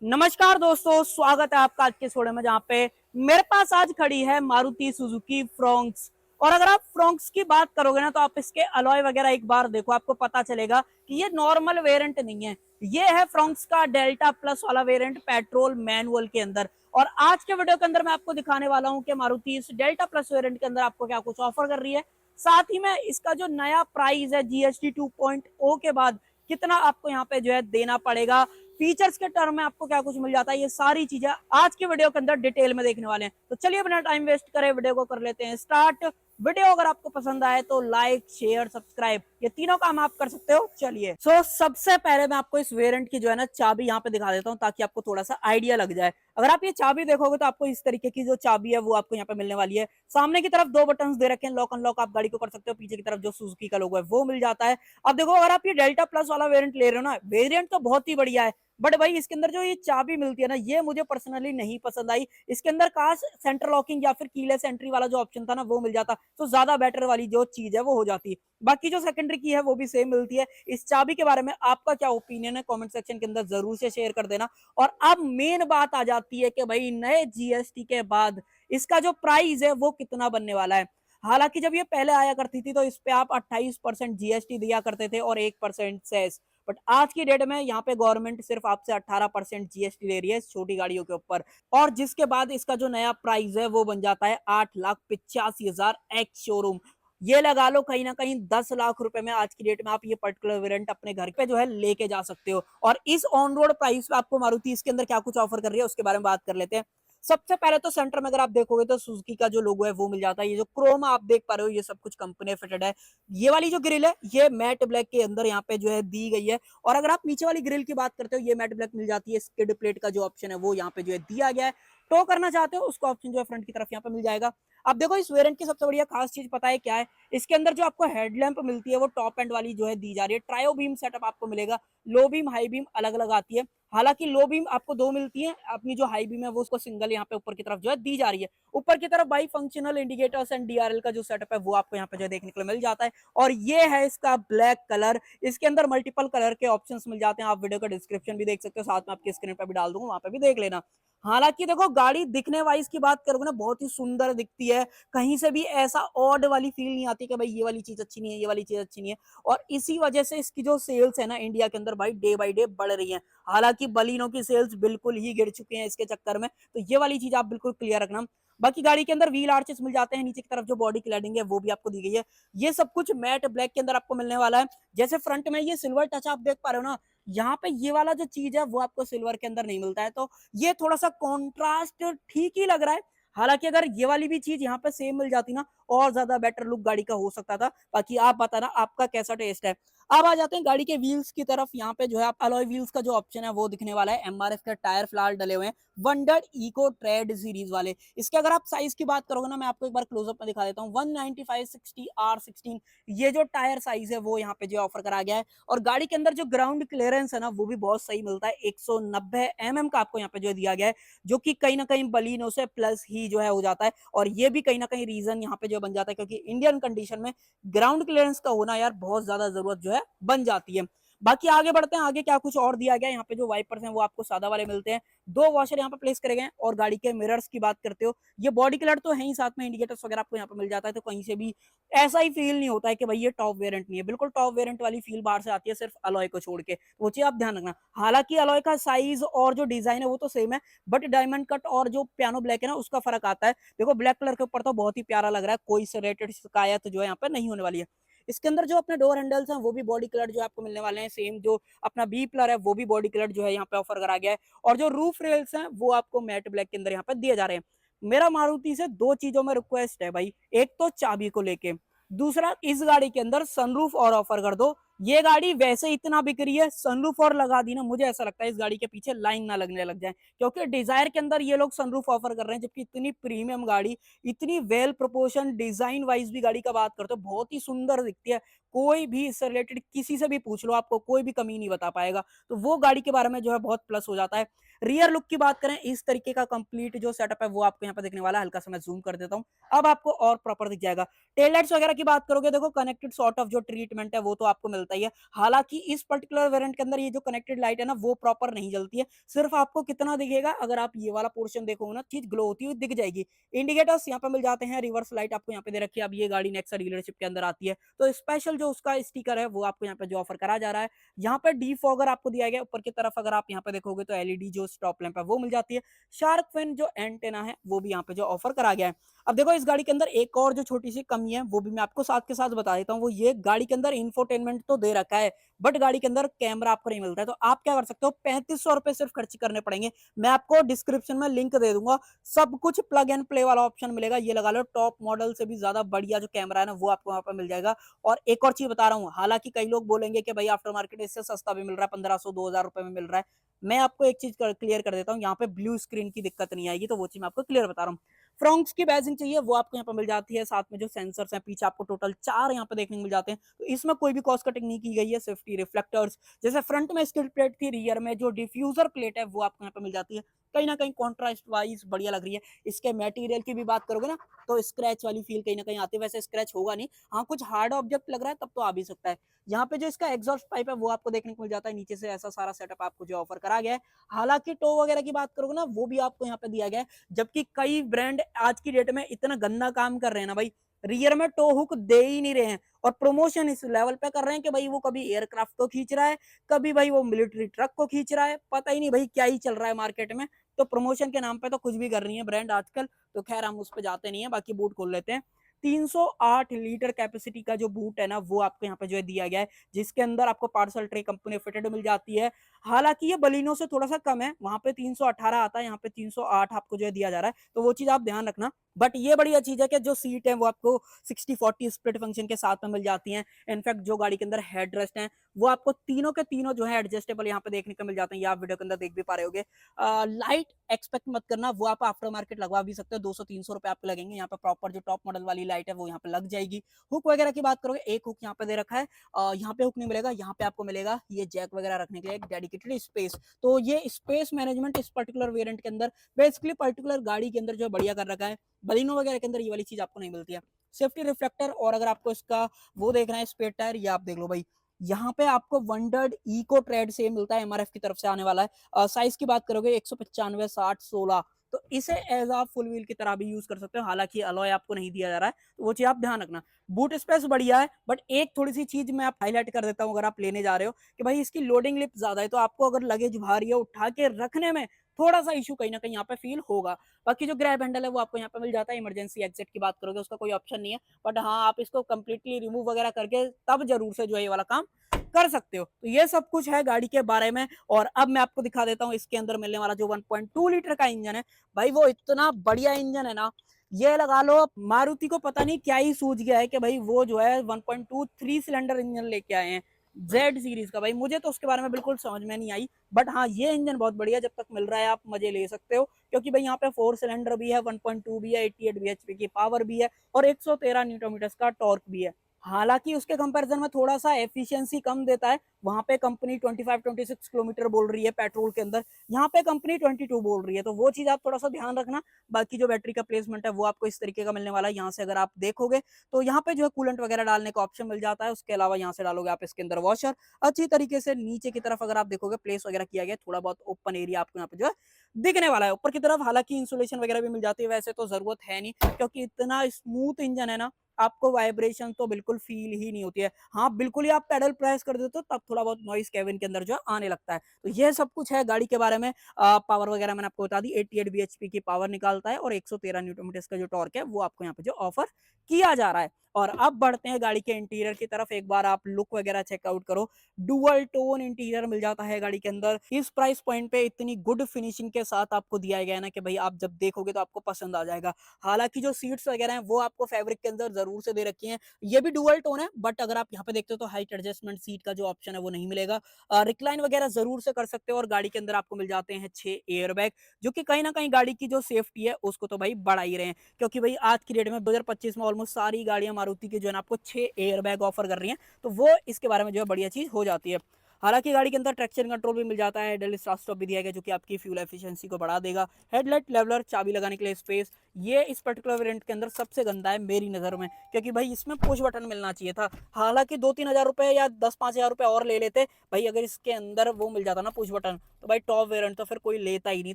नमस्कार दोस्तों, स्वागत है आपका आज के शो में, जहाँ पे मेरे पास आज खड़ी है मारुति सुजुकी फ्रोंक्स। और अगर आप फ्रोंक्स की बात करोगे ना, तो आप इसके अलॉय वगैरह एक बार देखो, आपको पता चलेगा कि ये नॉर्मल वेरिएंट नहीं है। ये है फ्रोंक्स का डेल्टा प्लस वाला वेरिएंट पेट्रोल मैनुअल के अंदर। और आज के वीडियो के अंदर मैं आपको दिखाने वाला हूँ कि मारुति इस डेल्टा प्लस वेरिएंट के अंदर आपको क्या कुछ ऑफर कर रही है। साथ ही में इसका जो नया प्राइस है जीएसटी 2.0 के बाद कितना आपको यहाँ पे जो है देना पड़ेगा, फीचर्स के टर्म में आपको क्या कुछ मिल जाता है, ये सारी चीजें आज के वीडियो के अंदर डिटेल में देखने वाले हैं। तो चलिए बिना टाइम वेस्ट करे वीडियो को कर लेते हैं स्टार्ट। वीडियो अगर आपको पसंद आए तो लाइक शेयर सब्सक्राइब ये तीनों काम आप कर सकते हो। चलिए सबसे पहले मैं आपको इस वेरिएंट की जो है ना चाबी यहाँ पे दिखा देता हूँ, ताकि आपको थोड़ा सा आइडिया लग जाए। अगर आप ये चाबी देखोगे तो आपको इस तरीके की जो चाबी है वो आपको यहाँ पे मिलने वाली है। सामने की तरफ दो बटन दे रखे हैं, लॉक अनलॉक आप गाड़ी को कर सकते हो। पीछे की तरफ जो सुजुकी का लोगो है वो मिल जाता है। अब देखो, अगर आप ये डेल्टा प्लस वाला वेरिएंट ले रहे हो ना, वेरिएंट तो बहुत ही बढ़िया है, बट भाई इसके अंदर जो ये चाबी मिलती है ना, ये मुझे पर्सनली नहीं पसंद आई। इसके अंदर काश सेंटर लॉकिंग या फिर कीलेस एंट्री वाला जो ऑप्शन था ना वो मिल जाता, तो ज्यादा बेटर वाली जो चीज है वो हो जाती। बाकी जो सेकेंडरी की है वो भी सेम मिलती है। इस चाबी के बारे में आपका क्या ओपिनियन है, कमेंट सेक्शन के अंदर जरूर से शेयर कर देना। और अब मेन बात आ जाती है कि भाई नए जीएसटी के बाद इसका जो प्राइस है वो कितना बनने वाला है। हालांकि जब ये पहले आया करती थी तो इस पे आप 28% जीएसटी दिया करते थे और 1% सेस, बट आज की डेट में यहाँ पे गवर्नमेंट सिर्फ आपसे 18% जीएसटी ले रही है छोटी गाड़ियों के ऊपर। और जिसके बाद इसका जो नया प्राइस है वो बन जाता है 8,85,000 एक्स शोरूम। ये लगा लो कहीं ना कहीं 10 लाख रुपए में आज की डेट में आप ये पर्टिकुलर वेरिएंट अपने घर पे जो है लेके जा सकते हो। और इस ऑन रोड प्राइस पे आपको मारुति इसके अंदर क्या कुछ ऑफर कर रही है उसके बारे में बात कर लेते हैं। सबसे पहले तो सेंटर में अगर आप देखोगे तो सुजुकी का जो लोगो है वो मिल जाता है। ये जो क्रोम आप देख पा रहे हो ये सब कुछ कंपनी फिटेड है। ये वाली जो ग्रिल है ये मैट ब्लैक के अंदर यहाँ पे जो है दी गई है। और अगर आप नीचे वाली ग्रिल की बात करते हो, ये मैट ब्लैक मिल जाती है। स्किड प्लेट का जो ऑप्शन है वो यहाँ पे जो है दिया गया है। टो करना चाहते हो उसका ऑप्शन जो है फ्रंट की तरफ यहाँ पे मिल जाएगा। अब देखो, इस वेरिएंट की सबसे बढ़िया खास चीज पता है क्या है? इसके अंदर जो आपको हेडलैम्प मिलती है वो टॉप एंड वाली जो है दी जा रही है। ट्रायो बीम सेटअप आपको मिलेगा, लो बीम हाई बीम अलग अलग आती है। हालांकि लो बीम आपको दो मिलती है, अपनी जो हाई बीम है वो उसको सिंगल यहाँ पे ऊपर की तरफ जो है दी जा रही है। ऊपर की तरफ by functional indicators and DRL का जो सेटअप है वो आपको यहाँ पे जो देखने को मिल जाता है। और ये है इसका ब्लैक कलर। इसके अंदर मल्टीपल कलर के ऑप्शंस मिल जाते हैं, आप वीडियो का डिस्क्रिप्शन भी देख सकते हो, साथ में आपकी स्क्रीन पर भी डाल दूंगा, वहां पे भी देख लेना। हालांकि देखो, गाड़ी दिखने वाइज की बात करोगे ना बहुत ही सुंदर दिखती है। कहीं से भी ऐसा ऑड वाली फील नहीं आती कि भाई ये वाली चीज अच्छी नहीं है, ये वाली चीज अच्छी नहीं है। और इसी वजह से इसकी जो सेल्स है ना इंडिया के अंदर भाई डे बाई डे बढ़ रही है। हालांकि बलिनो की सेल्स बिल्कुल ही गिर चुके हैं इसके चक्कर में, तो ये वाली चीज आप बिल्कुल क्लियर रखना। बाकी गाड़ी के अंदर व्हील आर्चेस मिल जाते हैं, नीचे की तरफ जो बॉडी क्लैडिंग है वो भी आपको दी गई है। ये सब कुछ मैट ब्लैक के अंदर आपको मिलने वाला है। जैसे फ्रंट में ये सिल्वर टच आप देख पा रहे हो ना, यहाँ पे ये वाला जो चीज है वो आपको सिल्वर के अंदर नहीं मिलता है, तो ये थोड़ा सा कॉन्ट्रास्ट ठीक ही लग रहा है। हालांकि अगर ये वाली भी चीज यहाँ पे सेम मिल जाती ना, और ज्यादा बेटर लुक गाड़ी का हो सकता था। बाकी आप बताना आपका कैसा टेस्ट है। अब आ जाते हैं गाड़ी के व्हील्स की तरफ। यहाँ पे जो है अलॉय व्हील्स का जो ऑप्शन है वो दिखने वाला है। एमआरएफ के टायर फिलहाल डले हुए हैं, वंडर इको ट्रेड सीरीज वाले। इसके अगर आप साइज की बात करोगे ना, मैं आपको एक बार क्लोजअप में दिखा देता हूँ। 195/60R16 ये जो टायर साइज है वो यहाँ पे जो ऑफर करा गया है। और गाड़ी के अंदर जो ग्राउंड क्लियरेंस है ना वो भी बहुत सही मिलता है, 190 का आपको यहाँ पे जो दिया गया है, जो कि कहीं ना कहीं बलिनो से प्लस ही जो है हो जाता है। और ये भी कहीं ना कहीं रीजन यहाँ पे जो बन जाता है, क्योंकि इंडियन कंडीशन में ग्राउंड क्लियरेंस का होना यार बहुत ज्यादा जरूरत जो है बन जाती है। बाकी आगे बढ़ते हैं, आगे क्या कुछ और दिया गया है। यहाँ पे जो वाइपर्स हैं वो आपको सादा वाले मिलते हैं, दो वॉशर यहाँ पे प्लेस करे गए हैं। और गाड़ी के मिरर्स की बात करते हो, ये बॉडी कलर तो है ही, साथ में इंडिकेटर्स वगैरह आपको यहाँ पे मिल जाता है। तो कहीं से भी ऐसा ही फील नहीं होता है कि भाई ये टॉप वेरिएंट नहीं है। बिल्कुल टॉप वेरिएंट वाली फील बाहर से आती है, सिर्फ अलॉय को छोड़ के, वो चीज आप ध्यान रखना। हालांकि अलॉय का साइज और जो डिजाइन है वो तो सेम है, बट डायमंड कट और जो पियानो ब्लैक है ना उसका फर्क आता है। देखो, ब्लैक कलर के ऊपर तो बहुत ही प्यारा लग रहा है, कोई से रेटेड शिकायत जो है यहाँ पे नहीं होने वाली है। इसके अंदर जो अपने डोर हैंडल्स हैं वो भी बॉडी कलर जो आपको मिलने वाले हैं सेम। जो अपना बी प्लर है वो भी बॉडी कलर जो है यहाँ पे ऑफर करा गया है। और जो रूफ रेल्स हैं वो आपको मैट ब्लैक के अंदर यहाँ पे दिए जा रहे हैं। मेरा मारुति से दो चीजों में रिक्वेस्ट है भाई, एक तो चाबी को लेके, दूसरा इस गाड़ी के अंदर सनरूफ और ऑफर कर दो। ये गाड़ी वैसे इतना बिक रही है, सनरूफ और लगा दी ना, मुझे ऐसा लगता है इस गाड़ी के पीछे लाइन ना लगने लग जाए। क्योंकि डिजायर के अंदर ये लोग सनरूफ ऑफर कर रहे हैं, जबकि इतनी प्रीमियम गाड़ी, इतनी वेल प्रोपोर्शन, डिजाइन वाइज भी गाड़ी का बात करते हो बहुत ही सुंदर दिखती है। कोई भी इससे रिलेटेड किसी से भी पूछ लो, आपको कोई भी कमी नहीं बता पाएगा। तो वो गाड़ी के बारे में जो है बहुत प्लस हो जाता है। रियर लुक की बात करें, इस तरीके का कंप्लीट जो सेटअप है वो आपको यहाँ पे देखने वाला है। हल्का सा मैं जूम कर देता हूँ, अब आपको और प्रॉपर दिख जाएगा। टेल लाइट्स वगैरह की बात करोगे, देखो कनेक्टेड सॉर्ट ऑफ जो ट्रीटमेंट है वो तो आपको मिलता ही है। हालांकि इस पर्टिकुलर वेरिएंट के अंदर ये जो कनेक्टेड लाइट है ना वो प्रॉपर नहीं जलती है। सिर्फ आपको कितना दिखेगा, अगर आप ये वाला पोर्शन देखोगे ना, चीज ग्लो होती हुई दिख जाएगी। इंडिकेटर्स यहाँ पे मिल जाते हैं, रिवर्स लाइट आपको यहाँ पे दे रखी है। अब ये गाड़ी नेक्सा डीलरशिप के अंदर आती है तो स्पेशल जो उसका स्टिकर है वो आपको यहाँ पे जो ऑफर करा जा रहा है। यहाँ पे डीफॉगर आपको दिया गया ऊपर की तरफ, अगर आप यहाँ पे देखोगे तो एलईडी जो स्टॉप लैंप है वो मिल जाती है। शार्क फिन जो एंटेना है वो भी यहाँ पे जो ऑफर करा गया है। अब देखो इस गाड़ी के अंदर एक और जो छोटी सी कमी है वो भी मैं आपको साथ के साथ बता देता हूँ। वो ये गाड़ी के अंदर इंफोटेनमेंट तो दे रखा है, बट गाड़ी के अंदर कैमरा आपको नहीं मिलता है। तो आप क्या कर सकते हो, 3500 रुपए सिर्फ खर्च करने पड़ेंगे। मैं आपको डिस्क्रिप्शन में लिंक दे दूंगा, सब कुछ प्लग एंड प्ले वाला ऑप्शन मिलेगा। ये लगा लो टॉप मॉडल से भी ज्यादा बढ़िया जो कैमरा है ना वो आपको वहां पर मिल जाएगा। और एक और चीज बता रहा हूँ, हालांकि कई लोग बोलेंगे कि भाई आफ्टर मार्केट इससे सस्ता भी मिल रहा है, 1500 2000 रुपए में मिल रहा है। मैं आपको एक चीज क्लियर कर देता हूँ, यहाँ पे ब्लू स्क्रीन की दिक्कत नहीं आएगी, तो वो चीज मैं आपको क्लियर बता रहा हूँ। फ्रॉन्क्स की बैजिंग चाहिए वो आपको यहाँ पे मिल जाती है, साथ में जो सेंसर्स हैं पीछे आपको टोटल 4 यहाँ पे देखने को मिल जाते हैं। तो इसमें कोई भी कॉस्ट कटिंग नहीं की गई है। सेफ्टी रिफ्लेक्टर्स जैसे फ्रंट में स्किड प्लेट थी, रियर में जो डिफ्यूजर प्लेट है वो आपको यहाँ पे मिल जाती है। कहीं ना कहीं कॉन्ट्रास्ट वाइज बढ़िया लग रही है। इसके मटेरियल की भी बात करोगे ना तो स्क्रैच वाली फील कहीं ना कहीं आती है, वैसे स्क्रैच होगा नहीं, हाँ कुछ हार्ड ऑब्जेक्ट लग रहा है तब तो आ भी सकता है। यहाँ पे जो इसका एग्जॉस्ट पाइप है वो आपको देखने को मिल जाता है, नीचे से ऐसा सारा सेटअप आपको जो ऑफर करा गया है। हालांकि टो वगैरह की बात करोगे ना वो भी आपको यहाँ पे दिया गया है, जबकि कई ब्रांड आज की डेट में इतना गंदा काम कर रहे हैं ना भाई, रियर में टो हुक दे ही नहीं रहे हैं। और प्रमोशन इस लेवल पे कर रहे हैं कि भाई वो कभी एयरक्राफ्ट को खींच रहा है, कभी भाई वो मिलिट्री ट्रक को खींच रहा है, पता ही नहीं भाई क्या ही चल रहा है मार्केट में। तो प्रमोशन के नाम पे तो कुछ भी कर रही है ब्रांड आजकल। तो खैर हम उस पर जाते नहीं है, बाकी बूट खोल लेते हैं। 308 लीटर कैपेसिटी का जो बूट है ना वो आपको यहाँ पे जो है दिया गया है, जिसके अंदर आपको पार्सल ट्रे कंपनी फिटेड मिल जाती है। हालांकि ये बलिनो से थोड़ा सा कम है, वहां पे 318 आता है, यहाँ पे 308 आपको जो है दिया जा रहा है, तो वो चीज आप ध्यान रखना। बट ये बढ़िया चीज है कि जो सीट है वो आपको 60-40 स्प्लिट फंक्शन के साथ में मिल जाती है। इनफैक्ट जो गाड़ी के अंदर हेड रेस्ट है वो आपको तीनों के तीनों जो है एडजस्टेबल यहाँ पे देखने को मिल जाते हैं, ये आप वीडियो के अंदर देख भी पा रहे होगे। लाइट एक्सपेक्ट मत करना, वो आप आफ्टर मार्केट लगवा भी सकते हो, 200-300 रुपए आपको लगेंगे। यहाँ पे प्रॉपर जो टॉप मॉडल वाली लाइट है वो यहाँ पे लग जाएगी। हुक वगैरह की बात करोगे, एक हुक यहाँ पे दे रखा है, यहाँ पे हुक नहीं मिलेगा, यहाँ पे आपको मिलेगा ये जैक वगैरह रखने के लिए एक डेडिकेटेड स्पेस। तो ये स्पेस मैनेजमेंट इस पर्टिकुलर वेरिएंट के अंदर बेसिकली पर्टिकुलर गाड़ी के अंदर जो है बढ़िया कर रखा है। बलिनो वगैरह के अंदर ये वाली चीज आपको नहीं मिलती है। सेफ्टी रिफ्लेक्टर, और अगर आपको इसका वो देखना है स्पेयर टायर, ये आप देख लो भाई, यहाँ पे आपको वंडर्ड इको ट्रेड से मिलता है, एमआरएफ की तरफ से आने वाला है। साइज की बात करोगे 195 60 16, तो इसे एज आ फुल व्हील की तरह भी यूज कर सकते हो। हालांकि अलॉय आपको नहीं दिया जा रहा है, तो वो चीज आप ध्यान रखना। बूट स्पेस बढ़िया है, बट एक थोड़ी सी चीज मैं आप हाईलाइट कर देता हूँ, अगर आप लेने जा रहे हो कि भाई इसकी लोडिंग लिप ज्यादा है, तो आपको अगर लगेज भारी है उठा के रखने में थोड़ा सा इशू कहीं ना कहीं यहाँ पे फील होगा। बाकी जो ग्रैब हैंडल है वो आपको यहाँ पे मिल जाता है। इमरजेंसी एग्जिट की बात करोगे उसका कोई ऑप्शन नहीं है, बट हाँ आप इसको कंप्लीटली रिमूव वगैरह करके तब जरूर से जो है ये वाला काम कर सकते हो। तो ये सब कुछ है गाड़ी के बारे में। और अब मैं आपको दिखा देता हूँ इसके अंदर मिलने वाला जो 1.2 लीटर का इंजन है, भाई वो इतना बढ़िया इंजन है ना, ये लगा लो मारुति को पता नहीं क्या ही सूझ गया है कि भाई वो जो है 1.2 3 सिलेंडर इंजन लेके आए हैं जेड सीरीज का। भाई मुझे तो उसके बारे में बिल्कुल समझ में नहीं आई, बट हाँ ये इंजन बहुत बढ़िया, जब तक मिल रहा है आप मजे ले सकते हो, क्योंकि भाई यहाँ पे 4 सिलेंडर भी है, 1.2 भी है, 88 bhp की पावर भी है, और 113 न्यूटन मीटर का टॉर्क भी है। हालांकि उसके कंपैरिजन में थोड़ा सा एफिशिएंसी कम देता है, वहां पे कंपनी 25-26 किलोमीटर बोल रही है पेट्रोल के अंदर, यहाँ पे कंपनी 22 बोल रही है, तो वो चीज आप थोड़ा सा ध्यान रखना। बाकी जो बैटरी का प्लेसमेंट है वो आपको इस तरीके का मिलने वाला है। यहाँ से अगर आप देखोगे तो यहाँ पे जो है कूलेंट वगैरह डालने का ऑप्शन मिल जाता है, उसके अलावा यहाँ से डालोगे आप इसके अंदर वॉशर। अच्छी तरीके से नीचे की तरफ अगर आप देखोगे प्लेस वगैरह किया गया, थोड़ा बहुत ओपन एरिया आपको यहाँ पे जो है दिखने वाला है। ऊपर की तरफ हालांकि इंसुलेशन वगैरह भी मिल जाती है, वैसे तो जरूरत है नहीं, क्योंकि इतना स्मूथ इंजन है ना, आपको वाइब्रेशन तो बिल्कुल फील ही नहीं होती है। हाँ बिल्कुल ही आप पेडल प्रेस कर देते हो तब थोड़ा बहुत नॉइस केबिन के अंदर जो आने लगता है। तो ये सब कुछ है गाड़ी के बारे में। पावर वगैरह मैंने आपको बता दी, 88 bhp की पावर निकालता है, और 113 न्यूटन मीटर का जो टॉर्क है वो आपको यहाँ पे जो ऑफर किया जा रहा है। और अब बढ़ते हैं गाड़ी के इंटीरियर की तरफ, एक बार आप लुक वगैरह चेकआउट करो। डुअल टोन इंटीरियर मिल जाता है गाड़ी के अंदर, इस प्राइस पॉइंट पे इतनी गुड फिनिशिंग के साथ आपको दिया गया है ना कि भाई आप जब देखोगे तो आपको पसंद आ जाएगा। हालांकि जो सीट्स वगैरह हैं वो आपको फैब्रिक के अंदर जरूर से दे रखी हैं, ये भी डुअल टोन है, बट अगर आप यहाँ पे देखते हो तो हाइट एडजस्टमेंट सीट का जो ऑप्शन है वो नहीं मिलेगा। रिक्लाइन वगैरह जरूर से कर सकते हो, और गाड़ी के अंदर आपको मिल जाते हैं 6 एयर बैग, जो कि कहीं ना कहीं गाड़ी की जो सेफ्टी है उसको तो भाई बढ़ा ही रहे हैं, क्योंकि भाई आज की डेट में 2025 में ऑलमोस्ट सारी गाड़ियां मारुति की जो है आपको 6 एयर बैग ऑफर कर रही हैं, तो वो इसके बारे में जो है बढ़िया चीज हो जाती है। हालांकि गाड़ी के अंदर ट्रैक्शन कंट्रोल भी मिल जाता है, हेडलेस स्टार्ट स्टॉप भी दिया गया जो कि आपकी फ्यूल एफिशिएंसी को बढ़ा देगा, हेडलाइट लेवलर, चाबी लगाने के लिए स्पेस। ये इस पर्टिकुलर वेरिएंट के अंदर सबसे गंदा है मेरी नज़र में, क्योंकि भाई इसमें पुश बटन मिलना चाहिए था। हालांकि 2-3 हज़ार रुपये या 10-5 हज़ार रुपये और ले लेते भाई, अगर इसके अंदर वो मिल जाता ना पुश बटन, तो भाई टॉप वेरिएंट तो फिर कोई लेता ही नहीं।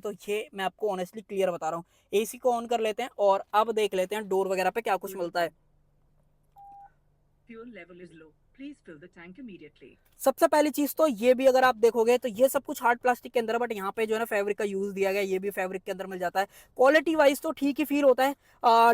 तो ये मैं आपको ऑनेस्टली क्लियर बता रहा हूँ। एसी को ऑन कर लेते हैं और अब देख लेते हैं डोर वगैरह पे क्या कुछ मिलता है। Fuel level is low. Please fill the tank immediately. सबसे पहली चीज तो ये भी अगर आप देखोगे तो ये सब कुछ हार्ड प्लास्टिक के अंदर है, बट यहाँ पे जो है ना फैब्रिक का यूज दिया गया है, ये भी फैब्रिक के अंदर मिल जाता है। क्वालिटी वाइज तो ठीक ही फील होता है,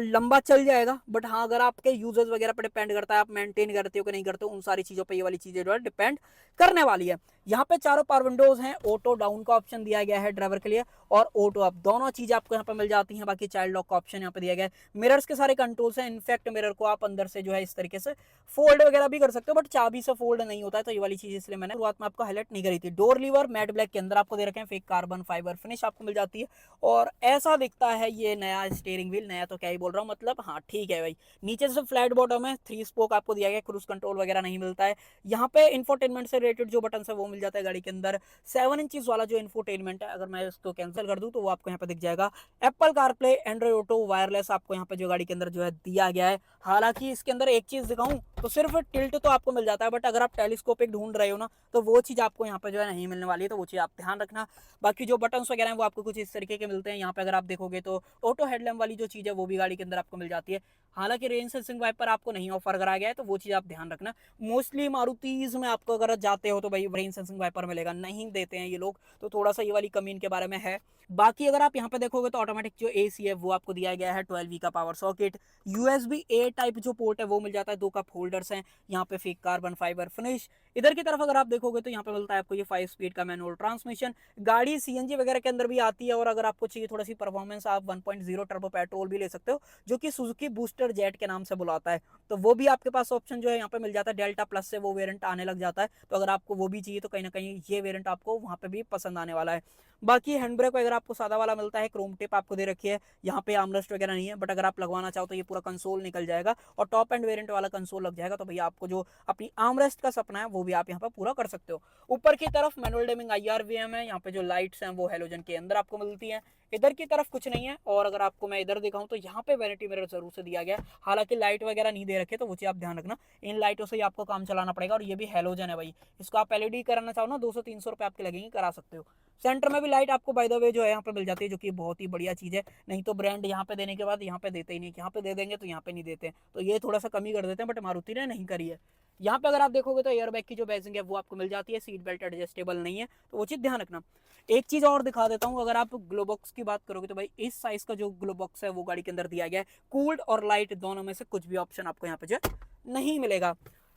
लंबा चल जाएगा, बट हाँ अगर आपके यूजर्स वगैरह पर डिपेंड करता है, आप मेंटेन करते हो कि नहीं करते हो, उन सारी चीजों पर ये वाली चीजें जो है डिपेंड करने वाली है। यहाँ पे चारों पावर विंडोज हैं, ऑटो डाउन का ऑप्शन दिया गया है ड्राइवर के लिए, और ऑटो अप, दोनों चीजें आपको यहाँ पे मिल जाती हैं। बाकी चाइल्ड लॉक का ऑप्शन यहाँ पे दिया गया है। मिरर्स के सारे कंट्रोल्स हैं, इनफैक्ट मिरर को आप अंदर से जो है इस तरीके से फोल्ड वगैरह भी कर सकते हो, बट चाबी से फोल्ड नहीं होता है, तो ये वाली चीज इसलिए मैंने शुरुआत में आपको हाईलाइट नहीं करी थी। डोर लीवर मैट ब्लैक के अंदर आपको दे रखे हैं, फेक कार्बन फाइबर फिनिश आपको मिल जाती है, और ऐसा दिखता है ये नया स्टीयरिंग व्हील। नया तो क्या ही बोल रहा हूँ, मतलब हाँ ठीक है भाई। नीचे से फ्लैट बॉटम है, 3 स्पोक आपको दिया गया, क्रूज कंट्रोल वगैरह नहीं मिलता है। यहाँ पे इंफोटेनमेंट से रिलेटेड जो बटन है वो मिल जाता है गाड़ी के अंदर। 7 इंचेस वाला जो इंफोटेनमेंट है, अगर मैं इसको कैंसिल कर दूं तो वो आपको यहाँ पे दिख जाएगा। Apple CarPlay, Android auto, wireless आपको यहाँ पे जो गाड़ी के अंदर जो है दिया गया है। हालांकि इसके अंदर एक चीज दिखाऊं तो सिर्फ टिल्ट तो आपको मिल जाता है, बट अगर आप टेलीस्कोपिक ढूंढ रहे हो ना तो वो चीज़ आपको यहाँ पे जो है नहीं मिलने वाली है, तो वो चीज़ आप ध्यान रखना। बाकी जो बटन्स वगैरह हैं वो आपको कुछ इस तरीके के मिलते हैं। यहाँ पे अगर आप देखोगे तो ऑटो हेडलैम्प वाली जो चीज़ है वो भी गाड़ी के अंदर आपको मिल जाती है। हालांकि रेन सेंसिंग वाइपर आपको नहीं ऑफर कराया गया है, तो वो चीज़ आप ध्यान रखना। मोस्टली मारुतीज में आपको अगर जाते हो तो भाई रेन सेंसिंग वाइपर मिलेगा, नहीं देते हैं ये लोग, तो थोड़ा सा ये वाली कमी इनके बारे में है। बाकी अगर आप यहाँ पे देखोगे तो ऑटोमेटिक जो एसी है वो आपको दिया गया है, 12V का पावर सॉकेट, USB-A टाइप जो पोर्ट है वो मिल जाता है, 2 कप होल्डर्स हैं, यहाँ पे फेक कार्बन फाइबर फिनिश। इधर की तरफ अगर आप देखोगे तो यहाँ पे मिलता है आपको ये 5 स्पीड का मैनुअल ट्रांसमिशन। गाड़ी CNG वगैरह के अंदर भी आती है, और अगर आपको चाहिए थोड़ी सी परफॉर्मेंस, आप 1.0 टर्बो पेट्रोल भी ले सकते हो, जो कि सुजुकी बूस्टर जेट के नाम से बुलाता है, तो वो भी आपके पास ऑप्शन जो है यहाँ पे मिल जाता है। डेल्टा प्लस से वो वेरिएंट आने लग जाता है, तो अगर आपको वो भी चाहिए तो कहीं ना कहीं ये वेरिएंट आपको वहाँ पे भी पसंद आने वाला है। बाकी हैंड ब्रेक वगैरह आपको सादा वाला मिलता है, क्रोम टिप आपको दे रखी है, यहाँ पे आर्मरेस्ट वगैरह नहीं है, बट अगर आप लगवाना चाहो तो ये पूरा कंसोल निकल जाएगा और टॉप एंड वेरिएंट वाला कंसोल लग जाएगा, तो भैया आपको जो अपनी आर्मरेस्ट का सपना है वो भी आप यहाँ पे पूरा कर सकते हो। ऊपर की तरफ मैनुअल डिमिंग IRVM है, यहाँ पे जो लाइट्स हैं वो हेलोजन के अंदर आपको मिलती हैं। इधर की तरफ कुछ नहीं है, और अगर आपको मैं इधर दिखाऊं तो यहाँ पे वैनिटी मिरर जरूर से दिया गया है। हालांकि लाइट वगैरह नहीं दे रखे, तो वो चीज़ आप ध्यान रखना, इन लाइटों से ही आपको काम चलाना पड़ेगा, और ये भी हेलोजन है भाई। इसको आप LED कराना चाहो ना 200-300 रुपये आपके लगेंगे, करा सकते हो। सेंटर में भी लाइट आपको बाय द वे जो है यहाँ पे मिल जाती है, जो कि बहुत ही बढ़िया चीज़ है। नहीं तो ब्रांड यहाँ पे देने के बाद यहाँ पे देते ही नहीं, यहाँ पे दे देंगे तो यहाँ पे नहीं देते, तो ये थोड़ा सा कमी कर देते हैं, बट मारुति ने नहीं करी है। यहाँ पे अगर आप देखोगे तो एयरबैग की जो बैजिंग है वो आपको मिल जाती है, सीट बेल्ट एडजस्टेबल नहीं है, तो वो चीज़ ध्यान रखना। एक चीज़ और दिखा देता हूँ, अगर आप ग्लोबॉक्स की बात करोगे तो भाई इस साइज का जो ग्लोबॉक्स है वो गाड़ी के अंदर दिया गया है। कूल्ड और लाइट दोनों में से कुछ भी ऑप्शन आपको यहाँ पे जो नहीं मिलेगा।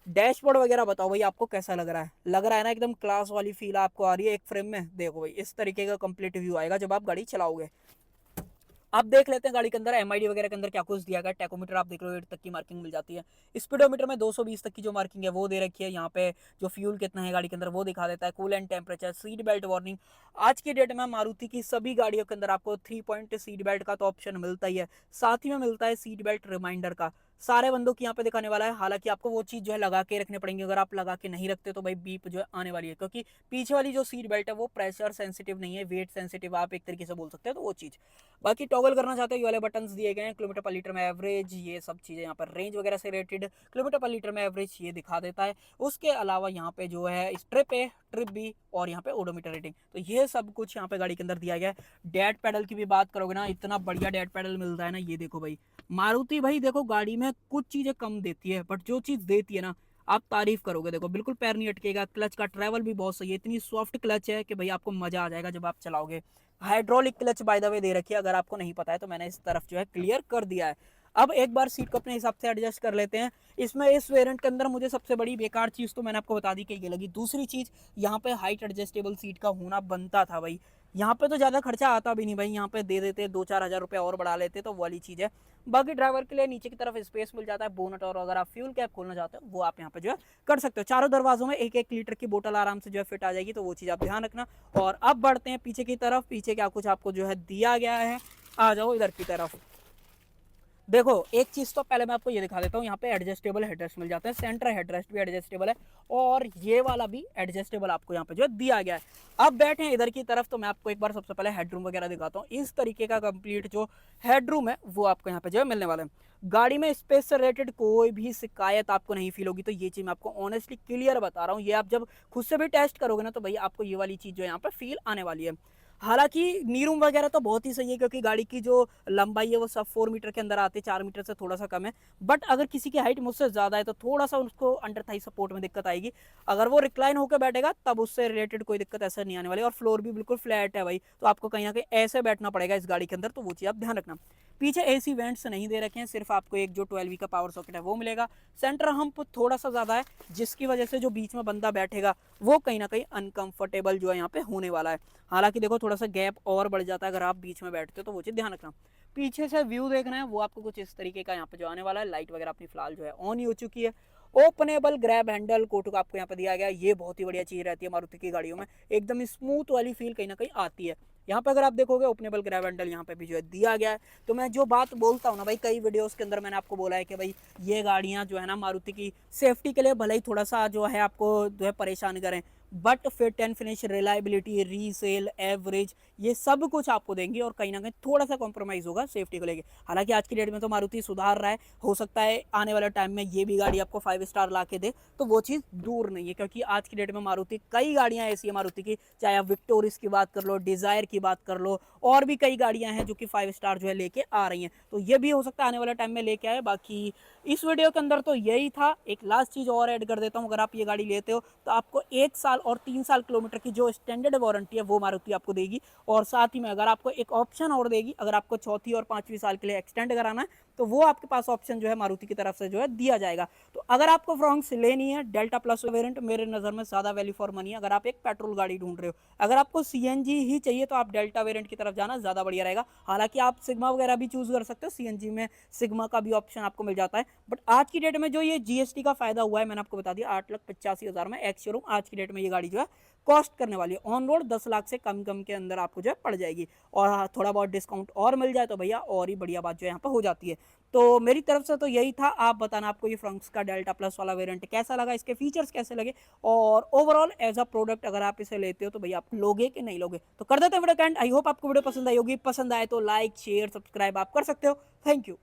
डैशबोर्ड वगैरह बताओ भाई आपको कैसा लग रहा है? लग रहा है ना एकदम क्लास वाली फील आपको आ रही है एक फ्रेम में? देखो भाई इस तरीके का कंप्लीट व्यू आएगा जब आप गाड़ी चलाओगे। आप देख लेते हैं गाड़ी के अंदर MID वगैरह के अंदर क्या कुछ दिया गया। टैकोमीटर आप देख रहे हो 8 तक की मार्किंग मिल जाती है। स्पीडोमीटर में 220 तक की जो मार्किंग है वो दे रखी है। यहाँ पे जो फ्यूल कितना है गाड़ी के अंदर वो दिखा देता है। Cool and temperature, seat belt warning. आज की डेट में मारुति की सभी गाड़ियों के अंदर आपको 3 पॉइंट सीट बेल्ट का तो ऑप्शन मिलता ही है, साथ ही में मिलता है सीट बेल्ट रिमाइंडर का। सारे बंदों की यहाँ पे दिखाने वाला है। हालांकि आपको वो चीज़ जो है लगा के रखने पड़ेंगे, अगर आप लगा के नहीं रखते तो भाई बीप जो है आने वाली है, क्योंकि पीछे वाली जो सीट बेल्ट है वो प्रेशर सेंसिटिव नहीं है, वेट सेंसिटिव आप एक तरीके से बोल सकते हैं, तो वो चीज़। बाकी टॉगल करना चाहते हो ये वाले बटन्स दिए गए हैं। किलोमीटर पर लीटर में एवरेज, ये सब चीज़ें यहाँ पर रेंज वगैरह से रिलेटेड किलोमीटर पर लीटर में एवरेज ये दिखा देता है। उसके अलावा यहाँ पे जो है ट्रिप है, ट्रिप भी, और यहाँ पे ओडोमीटर रेटिंग, तो ये सब कुछ यहाँ पे गाड़ी के अंदर दिया गया है। डेड पैडल की भी बात करोगे ना, इतना बढ़िया डेड पैडल मिलता है ना, ये देखो भाई। मारुति भाई देखो गाड़ी में कुछ चीज़ें कम देती है, बट जो चीज़ देती है ना आप तारीफ करोगे। देखो बिल्कुल पैर नहीं अटकेगा, क्लच का ट्रैवल भी बहुत सही है, इतनी सॉफ्ट क्लच है कि भाई आपको मजा आ जाएगा जब आप चलाओगे। Hydraulic clutch by the way दे रखी है, अगर आपको नहीं पता है तो मैंने इस तरफ जो है क्लियर कर दिया है। अब एक बार सीट को अपने हिसाब से एडजस्ट कर लेते हैं। इसमें इस वेरिएंट के अंदर मुझे सबसे बड़ी बेकार चीज़ तो मैंने आपको बता दी कि ये लगी। दूसरी चीज़ यहाँ पे हाइट एडजस्टेबल सीट का होना बनता था भाई। यहाँ पे तो ज़्यादा खर्चा आता भी नहीं भाई, यहाँ पे दे देते 2-4 हज़ार रुपये और बढ़ा लेते, तो वाली चीज़ है। बाकी ड्राइवर के लिए नीचे की तरफ स्पेस मिल जाता है, बोनट, और अगर आप फ्यूल कैप खोलना चाहते हो वो आप यहाँ पे जो है कर सकते हो। चारों दरवाजों में 1-1 लीटर की बोतल आराम से जो है फिट आ जाएगी, तो वो चीज़ आप ध्यान रखना। और अब बढ़ते हैं पीछे की तरफ। पीछे क्या कुछ आपको जो है दिया गया है, आ जाओ इधर की तरफ। देखो एक चीज तो पहले मैं आपको ये दिखा देता हूँ, यहाँ पे एडजस्टेबल हेडरेस्ट मिल जाते हैं, सेंटर हेडरेस्ट भी एडजस्टेबल है और ये वाला भी एडजस्टेबल आपको यहाँ पे जो है दिया गया है। अब बैठे हैं इधर की तरफ तो मैं आपको एक बार सबसे पहले हेडरूम वगैरह दिखाता हूँ। इस तरीके का कंप्लीट जो हेडरूम है वो आपको यहाँ पे जो है मिलने वाला है। गाड़ी में स्पेस से रिलेटेड कोई भी शिकायत आपको नहीं फील होगी, तो ये चीज मैं आपको ऑनेस्टली क्लियर बता रहा हूँ। ये आप जब खुद से भी टेस्ट करोगे ना तो भाई आपको ये वाली चीज जो है यहाँ पे फील आने वाली है। हालांकि नी रूम वगैरह तो बहुत ही सही है, क्योंकि गाड़ी की जो लंबाई है वो सब 4 मीटर के अंदर आती है, 4 मीटर से थोड़ा सा कम है। बट अगर किसी की हाइट मुझसे ज़्यादा है तो थोड़ा सा उसको अंडर थाई सपोर्ट में दिक्कत आएगी। अगर वो रिक्लाइन होकर बैठेगा तब उससे रिलेटेड कोई दिक्कत ऐसा नहीं आने वाली। और फ्लोर भी बिल्कुल फ्लैट है भाई, तो आपको कहीं ना कहीं ऐसे बैठना पड़ेगा इस गाड़ी के अंदर, तो वो चीज़ आप ध्यान रखना। पीछे एसी वेंट्स नहीं दे रखे हैं, सिर्फ आपको एक जो 12V का पावर सॉकेट है वो मिलेगा। सेंटर हम्प थोड़ा सा ज़्यादा है, जिसकी वजह से जो बीच में बंदा बैठेगा वो कहीं ना कहीं अनकंफर्टेबल जो है यहाँ पे होने वाला है। हालांकि देखो थोड़ा सा गैप और बढ़ जाता है अगर आप बीच में बैठते हो, तो वो चीज़ ध्यान रखना। पीछे से व्यू देखना है वो आपको कुछ इस तरीके का यहाँ पे जो आने वाला है। लाइट वगैरह अपनी फिलहाल जो है ऑन ही हो चुकी है। ओपनेबल ग्रैब हैंडल कोटुक आपको यहाँ पे दिया गया है। ये बहुत ही बढ़िया चीज़ रहती है मारुति की गाड़ियों में, एकदम स्मूथ वाली फील कहीं ना कहीं आती है। यहाँ पे अगर आप देखोगे ओपनेबल ग्रैब हैंडल यहाँ पे भी जो है दिया गया है। तो मैं जो बात बोलता हूँ ना भाई, कई वीडियोस के अंदर मैंने आपको बोला है कि भाई ये गाड़ियाँ जो है ना मारुति की सेफ्टी के लिए भले ही थोड़ा सा जो है आपको जो है परेशान करें, but fit and finish, reliability, resale, average, ये सब कुछ आपको देंगी और कहीं ना कहीं थोड़ा सा कॉम्प्रोमाइज़ होगा सेफ्टी को लेके। हालांकि आज की डेट में तो मारुति सुधार रहा है, हो सकता है आने वाले टाइम में ये भी गाड़ी आपको 5 स्टार ला के दे, तो वो चीज़ दूर नहीं है। क्योंकि आज की डेट में मारुति, कई गाड़ियाँ ऐसी है मारुति की, चाहे आप विक्टोरिस की बात कर लो, डिज़ायर की बात कर लो, और भी कई गाड़ियाँ हैं जो कि 5 स्टार जो है लेके आ रही हैं। तो ये भी हो सकता है आने वाले टाइम में लेके आए। बाकी इस वीडियो के अंदर तो यही था। एक लास्ट चीज़ और ऐड कर देता हूँ, अगर आप ये गाड़ी लेते हो तो आपको 1 साल और 3 साल किलोमीटर की जो स्टैंडर्ड वारंटी है वो मारुति आपको देगी। और साथ ही में अगर आपको एक ऑप्शन और देगी, अगर आपको चौथी और 5वीं साल के लिए एक्सटेंड कराना है तो वो आपके पास ऑप्शन जो है मारुति की तरफ से जो है दिया जाएगा। तो अगर आपको फ्रॉन्क्स लेनी है डेल्टा प्लस वेरिएंट, मेरे नज़र में ज़्यादा वैल्यू फॉर मनी है। अगर आप एक पेट्रोल गाड़ी ढूंढ रहे हो, अगर आपको सीएनजी ही चाहिए तो आप डेल्टा वेरिएंट की तरफ जाना ज़्यादा बढ़िया रहेगा। हालांकि आप सिग्मा वगैरह भी चूज़ कर सकते हो, सीएनजी में सिग्मा का भी ऑप्शन आपको मिल जाता है। बट आज की डेट में जो ये जीएसटी का फायदा हुआ है, मैंने आपको बता दिया 8,85,000 में एक्स शोरूम आज की डेट में ये गाड़ी जो है कॉस्ट करने वाली है। ऑन रोड 10 लाख से कम कम के अंदर आपको जो है पड़ जाएगी, और हाँ, थोड़ा बहुत डिस्काउंट और मिल जाए तो भैया और ही बढ़िया बात जो है यहाँ पर हो जाती है। तो मेरी तरफ से तो यही था। आप बताना आपको ये फ्रंक्स का डेल्टा प्लस वाला वेरिएंट कैसा लगा, इसके फीचर्स कैसे लगे, और ओवरऑल एज अ प्रोडक्ट अगर आप इसे लेते हो तो भैया आप लोगे कि नहीं लोगे। तो कर देते हैं वीडियो का एंड। आई होप आपको वीडियो पसंद आई होगी, पसंद आए तो लाइक शेयर सब्सक्राइब आप कर सकते हो। Thank you.